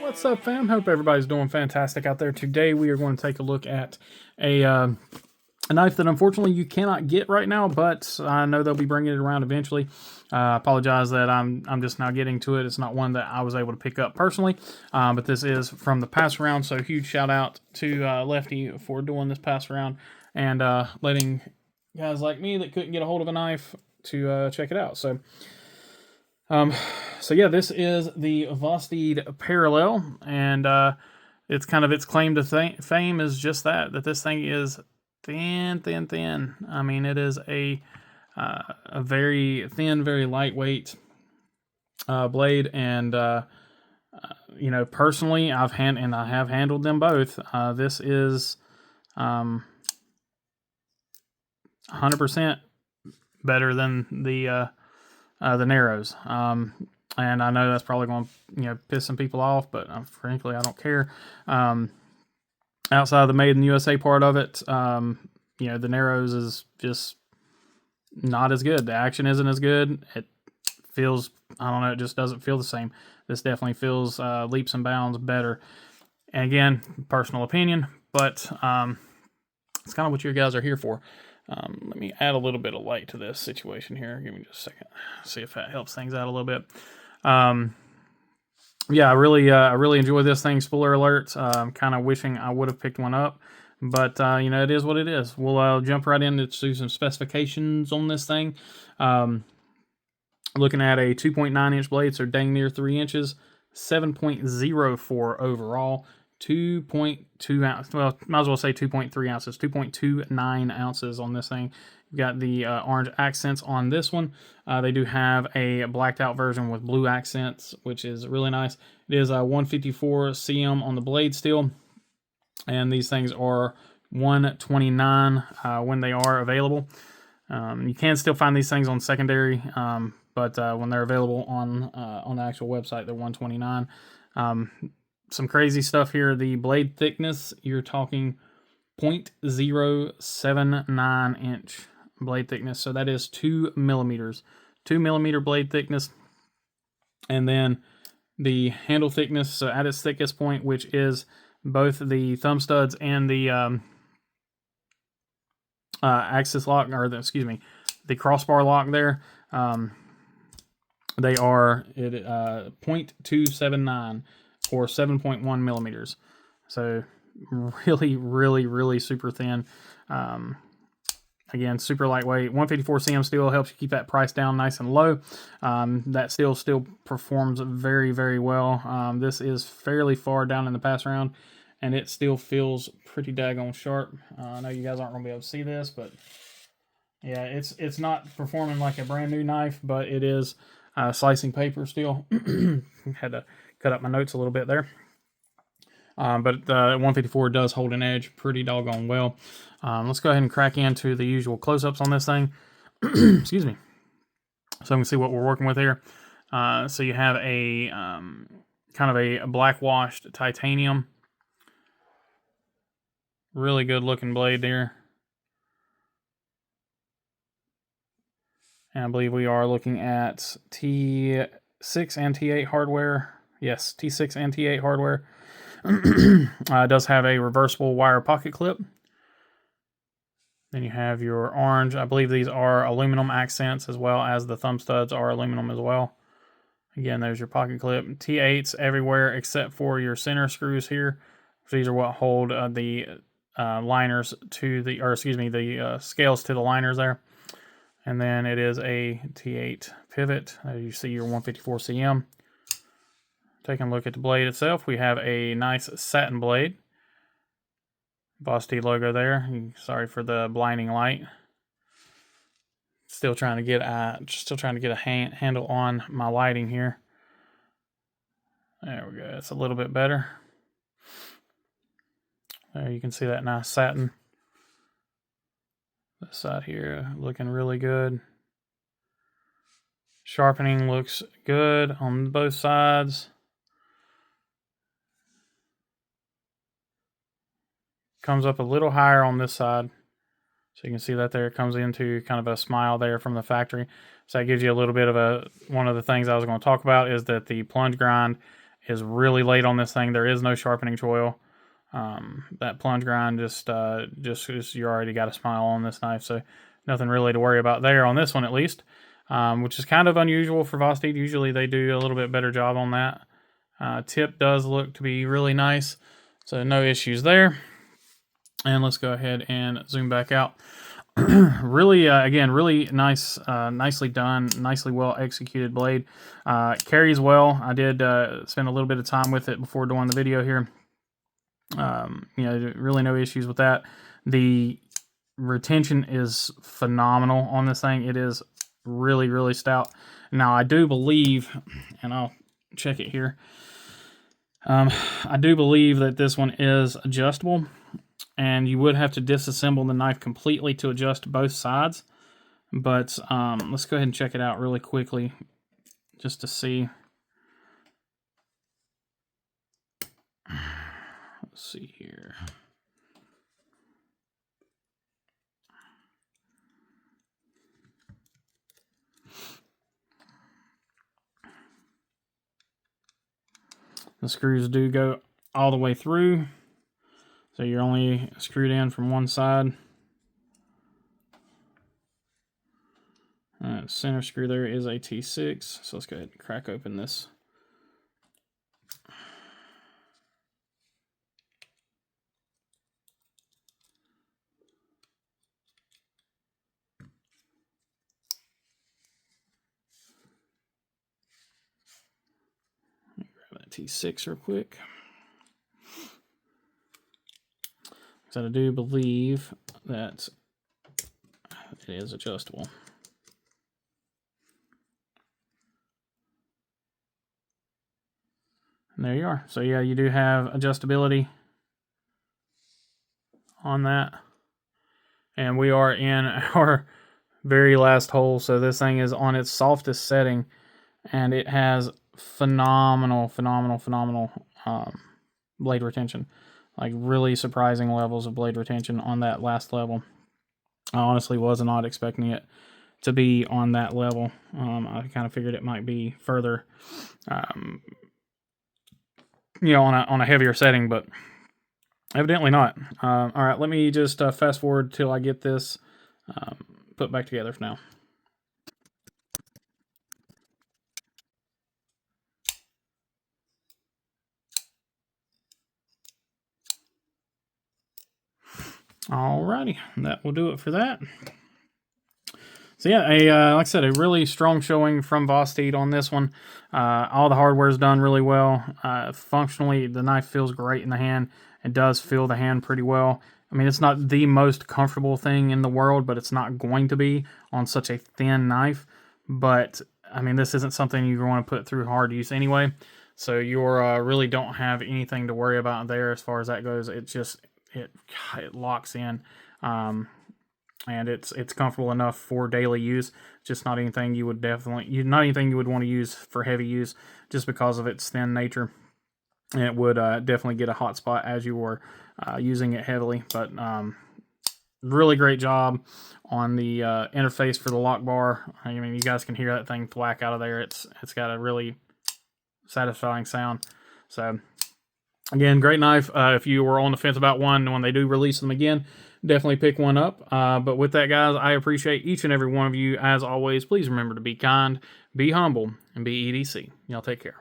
What's up, fam? Hope everybody's doing fantastic out there. Today we are going to take a look at a knife that unfortunately you cannot get right now, but I know they'll be bringing it around eventually. I apologize that I'm just now getting to it. It's not one that I was able to pick up personally, but this is from the pass around. So huge shout out to Lefty for doing this pass around and letting guys like me that couldn't get a hold of a knife to check it out. So yeah, this is the Vosteed Parallel, and it's kind of its claim to fame is just that this thing is thin. I mean, it is a very thin, very lightweight blade, and you know, personally, I have handled them both. This is 100% better than the narrows. And I know that's probably going to piss some people off, but frankly, I don't care. Outside of the made in the USA part of it, the narrows is just not as good. The action isn't as good. It feels, I don't know, it just doesn't feel the same. This definitely feels leaps and bounds better. And again, personal opinion, but it's kind of what you guys are here for. Let me add a little bit of light to this situation here. Give me just a second. See if that helps things out a little bit. Yeah, I really enjoy this thing. Spoiler alert. I'm kind of wishing I would have picked one up, but it is what it is. We'll jump right into some specifications on this thing. Looking at a 2.9 inch blade, so dang near 3 inches, 7.04 overall. 2.2 ounces, well, might as well say 2.3 ounces, 2.29 ounces on this thing. You've got the orange accents on this one. They do have a blacked out version with blue accents, which is really nice. It is a 154 cm on the blade steel, and these things are 129 when they are available. You can still find these things on secondary, but when they're available on the actual website, they're 129. Some crazy stuff here. The blade thickness, you're talking 0.079 inch blade thickness. So that is 2 millimeters. 2 millimeter blade thickness. And then the handle thickness, so at its thickest point, which is both the thumb studs and the axis lock, or the crossbar lock there, they are 0.279. or 7.1 millimeters. So really super thin. Again, super lightweight. 154 cm steel helps you keep that price down nice and low. That steel still performs very well. This is fairly far down in the pass round, and it still feels pretty daggone sharp. I know you guys aren't going to be able to see this, but yeah, it's not performing like a brand new knife, but it is slicing paper still. Had to cut up my notes a little bit there. But the 154 does hold an edge pretty doggone well. Let's go ahead and crack into the usual close-ups on this thing. Excuse me. So we can see what we're working with here. So you have a kind of a black washed titanium. Really good looking blade there. And I believe we are looking at T6 and T8 hardware. Yes, T6 and T8 hardware. It does have a reversible wire pocket clip. Then you have your orange. I believe these are aluminum accents, as well as the thumb studs are aluminum as well. Again, there's your pocket clip. T8s everywhere except for your center screws here. These are what hold the liners to the, the scales to the liners there. And then it is a T8 pivot. You see your 154 cm. Taking a look at the blade itself, we have a nice satin blade. Vosteed logo there. Sorry for the blinding light. Still trying to get a handle on my lighting here. There we go. It's a little bit better. There you can see that nice satin. This side here looking really good. Sharpening looks good on both sides. Comes up a little higher on this side. So you can see that there, it comes into kind of a smile there from the factory. So that gives you a little bit of one of the things I was going to talk about is that the plunge grind is really late on this thing. There is no sharpening choil. That plunge grind just you already got a smile on this knife, so nothing really to worry about there on this one at least, which is kind of unusual for Vosteed. Usually they do a little bit better job on that. Tip does look to be really nice, so no issues there. And let's go ahead and zoom back out. Really, again, really nice, nicely done, nicely well executed blade. Carries well. I did spend a little bit of time with it before doing the video here. You know, really no issues with that. The retention is phenomenal on this thing. It is really, really stout. Now, I do believe, and I'll check it here, I do believe that this one is adjustable, and you would have to disassemble the knife completely to adjust both sides. But let's go ahead and check it out really quickly just to see. Let's see here. The screws do go all the way through, so you're only screwed in from one side. Center screw there is a T6, so let's go ahead and crack open this. Grab that T6 real quick. So I do believe that it is adjustable. And there you are. So yeah, you do have adjustability on that. And we are in our very last hole. So this thing is on its softest setting, and it has phenomenal blade retention. Like really surprising levels of blade retention on that last level. I honestly was not expecting it to be on that level. I kind of figured it might be further, you know, on a heavier setting, but evidently not. All right, let me just fast forward till I get this put back together for now. Alrighty, that will do it for that. So yeah, like I said, a really strong showing from Vosteed on this one. All the hardware is done really well. Functionally, the knife feels great in the hand. It does feel the hand pretty well. I mean, it's not the most comfortable thing in the world, but it's not going to be on such a thin knife. But, I mean, this isn't something you want to put through hard use anyway. So you really don't have anything to worry about there as far as that goes. It just, it locks in. And it's comfortable enough for daily use. Just not anything you would not anything you would want to use for heavy use, just because of its thin nature. And it would definitely get a hot spot as you were using it heavily. But really great job on the interface for the lock bar. I mean, you guys can hear that thing thwack out of there. It's got a really satisfying sound. So again, great knife. If you were on the fence about one, when they do release them again, definitely pick one up. But with that, guys, I appreciate each and every one of you. As always, please remember to be kind, be humble, and be EDC. Y'all take care.